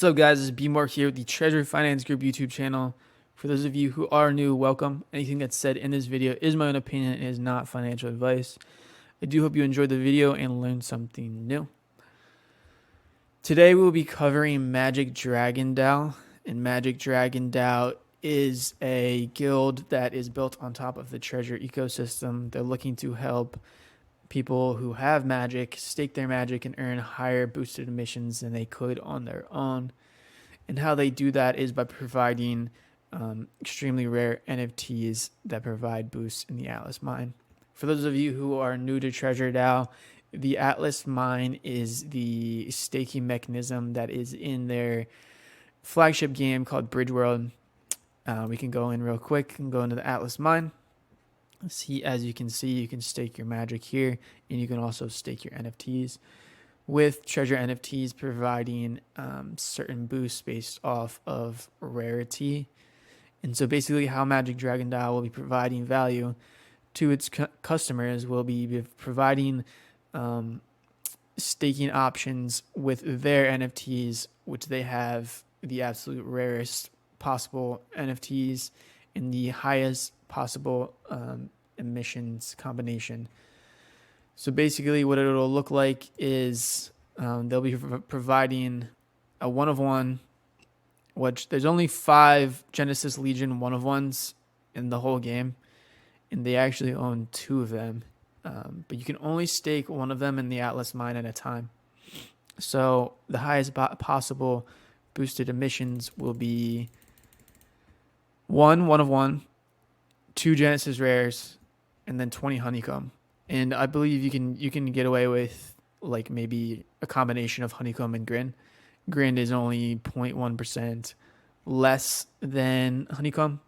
What's up, guys? This is B Mark here with the Treasury Finance Group YouTube channel. For those of you who are new, welcome. Anything that's said in this video is my own opinion and is not financial advice. I do hope you enjoyed the video and learned something new. Today we'll be covering Magic Dragon DAO, and Magic Dragon DAO is a guild that is built on top of the Treasure ecosystem. They're looking to help people who have magic stake their magic and earn higher boosted emissions than they could on their own. And how they do that is by providing extremely rare NFTs that provide boosts in the Atlas Mine. For those of you who are new to Treasure DAO, the Atlas Mine is the staking mechanism that is in their flagship game called Bridge World. We can go in real quick and go into the Atlas Mine. As you can see, you can stake your magic here, and you can also stake your NFTs, with Treasure NFTs providing certain boosts based off of rarity. And so basically how Magic Dragon DAO will be providing value to its customers will be providing staking options with their NFTs, which they have the absolute rarest possible NFTs in the highest possible emissions combination. So basically what it'll look like is they'll be providing a 1-of-1, which there's only 5 Genesis Legion 1-of-1s in the whole game, and they actually own 2 of them. But you can only stake 1 of them in the Atlas Mine at a time. So the highest possible boosted emissions will be 1-of-1, 2 Genesis rares, and then 20 honeycomb. And I believe you can get away with like maybe a combination of honeycomb and Grin. Grin is only 0.1% less than honeycomb.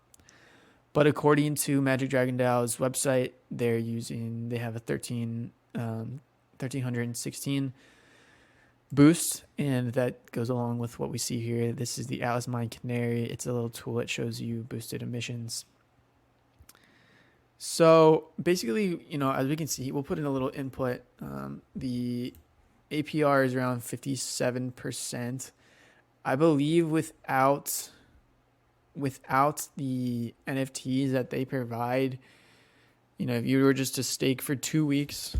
But according to Magic Dragon DAO's website, they have a 1316 boost, and that goes along with what we see here. This is the Atlas Mine Canary. It's a little tool that shows you boosted emissions. So basically, as we can see, we'll put in a little input. The APR is around 57%. I believe without the NFTs that they provide, if you were just to stake for 2 weeks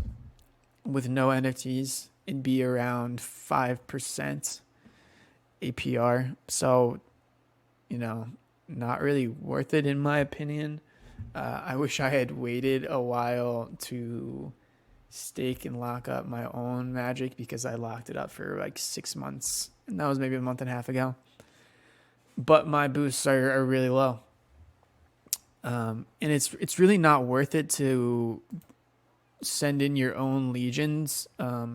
with no NFTs, it'd be around 5% APR. So, not really worth it in my opinion. I wish I had waited a while to stake and lock up my own magic, because I locked it up for like 6 months, and that was maybe a month and a half ago. But my boosts are really low, and it's really not worth it to send in your own legions. I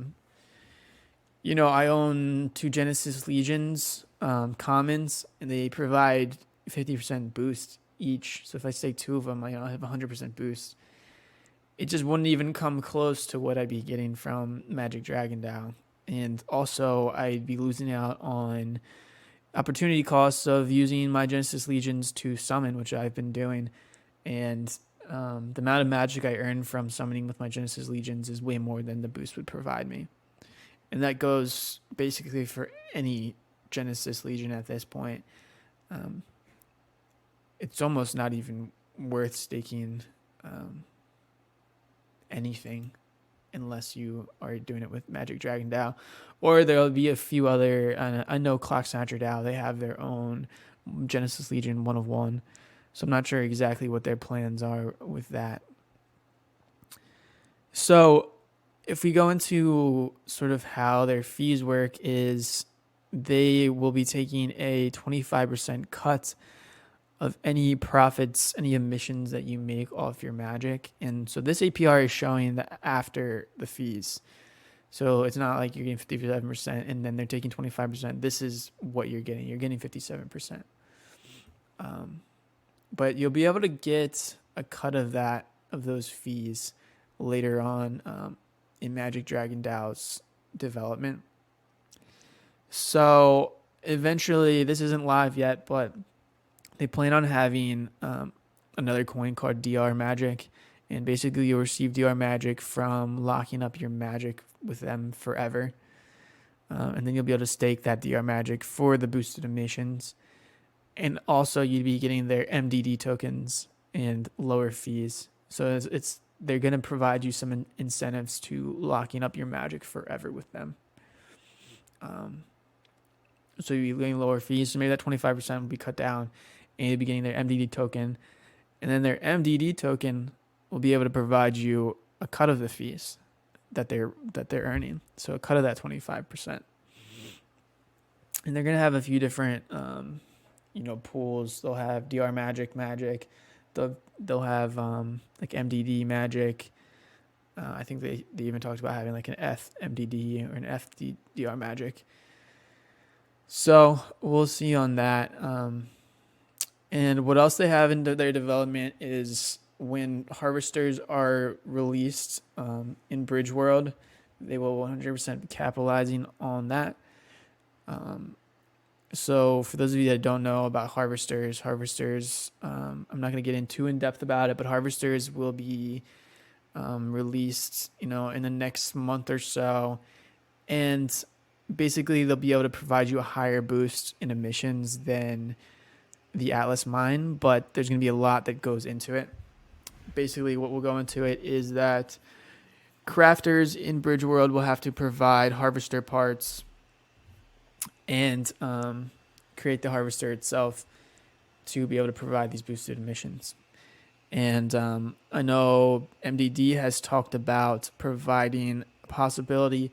own 2 Genesis Legions commons, and they provide 50% boost each. So if I stake 2 of them, I have 100% boost. It just wouldn't even come close to what I'd be getting from Magic Dragon DAO. And also, I'd be losing out on opportunity costs of using my Genesis Legions to summon, which I've been doing. And the amount of magic I earn from summoning with my Genesis Legions is way more than the boost would provide me. And that goes basically for any Genesis Legion at this point. It's almost not even worth staking anything unless you are doing it with Magic Dragon DAO. Or there'll be a few other, I know Clock Snatcher DAO, they have their own Genesis Legion 1-of-1. So I'm not sure exactly what their plans are with that. So if we go into sort of how their fees work, is they will be taking a 25% cut of any profits, any emissions that you make off your magic. And so this APR is showing that after the fees. So it's not like you're getting 57% and then they're taking 25%. This is what you're getting. You're getting 57%. But you'll be able to get a cut of those fees later on in Magic Dragon DAO's development. So eventually, this isn't live yet, but they plan on having another coin called DR Magic, and basically you'll receive DR Magic from locking up your magic with them forever. And then you'll be able to stake that DR Magic for the boosted emissions. And also you'd be getting their MDD tokens and lower fees. So they're going to provide you some incentives to locking up your magic forever with them. So you're getting lower fees. So maybe that 25% will be cut down, and you'll be getting their MDD token. And then their MDD token will be able to provide you a cut of the fees that they're earning. So a cut of that 25%. And they're going to have a few different pools. They'll have DR Magic. They'll have like MDD Magic. I think they even talked about having like an FMDD or an FDR Magic. So we'll see on that. And what else they have in their development is when harvesters are released in Bridge World, they will 100% be capitalizing on that. So for those of you that don't know about harvesters, I'm not going to get into in depth about it, but harvesters will be released, in the next month or so. And basically they'll be able to provide you a higher boost in emissions than the Atlas mine, but there's going to be a lot that goes into it. Basically what will go into it is that crafters in Bridge World will have to provide harvester parts and create the harvester itself to be able to provide these boosted emissions. And I know MDD has talked about providing a possibility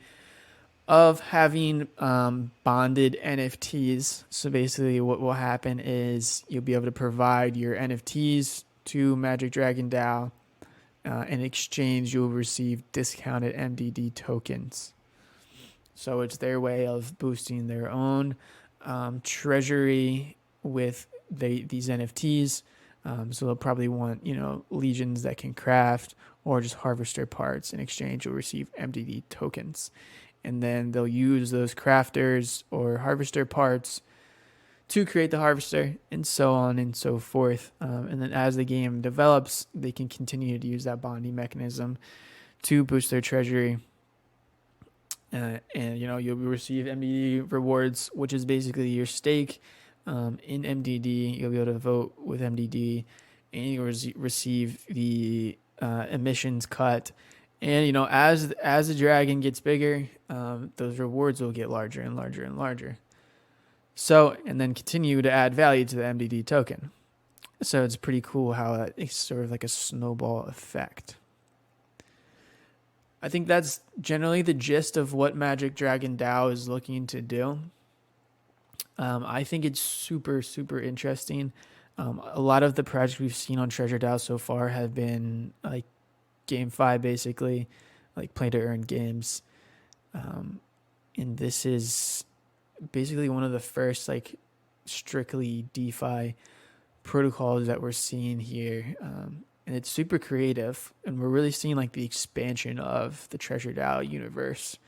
of having bonded NFTs. So basically what will happen is you'll be able to provide your NFTs to Magic Dragon DAO. In exchange, you'll receive discounted MDD tokens. So it's their way of boosting their own treasury with these NFTs. So they'll probably want, legions that can craft or just harvester parts. In exchange, you'll receive MDD tokens. And then they'll use those crafters or harvester parts to create the harvester, and so on and so forth. And then as the game develops, they can continue to use that bonding mechanism to boost their treasury. And you'll receive MDD rewards, which is basically your stake in MDD. You'll be able to vote with MDD, and you'll receive the emissions cut. And as the dragon gets bigger, those rewards will get larger and larger and larger. So, and then continue to add value to the MDD token. So it's pretty cool how it's sort of like a snowball effect. I think that's generally the gist of what Magic Dragon DAO is looking to do. I think it's super, super interesting. A lot of the projects we've seen on Treasure DAO so far have been like GameFi, basically, like play to earn games. And this is basically one of the first like strictly DeFi protocols that we're seeing here. And it's super creative, and we're really seeing like the expansion of the Treasure DAO universe.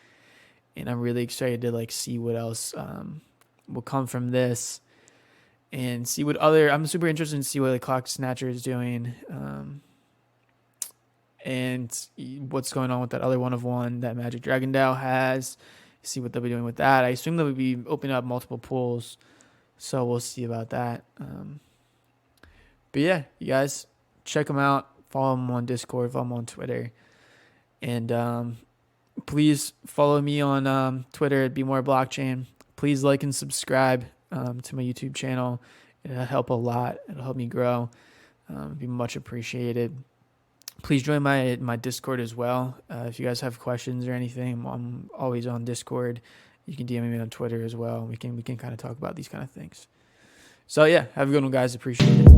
And I'm really excited to like see what else will come from this, and see what I'm super interested in see what like Clock Snatcher is doing, and what's going on with that other one of one that Magic Dragon DAO has. See what they'll be doing with that. I assume they'll be opening up multiple pools, so we'll see about that. But yeah, you guys check them out. Follow them on Discord. Follow them on Twitter, and please follow me on Twitter at BeMoreBlockchain. Please like and subscribe to my YouTube channel. It'll help a lot. It'll help me grow. It'd be much appreciated. Please join my Discord as well. If you guys have questions or anything, I'm always on Discord. You can DM me on Twitter as well. We can kind of talk about these kind of things. So yeah, have a good one, guys. Appreciate it.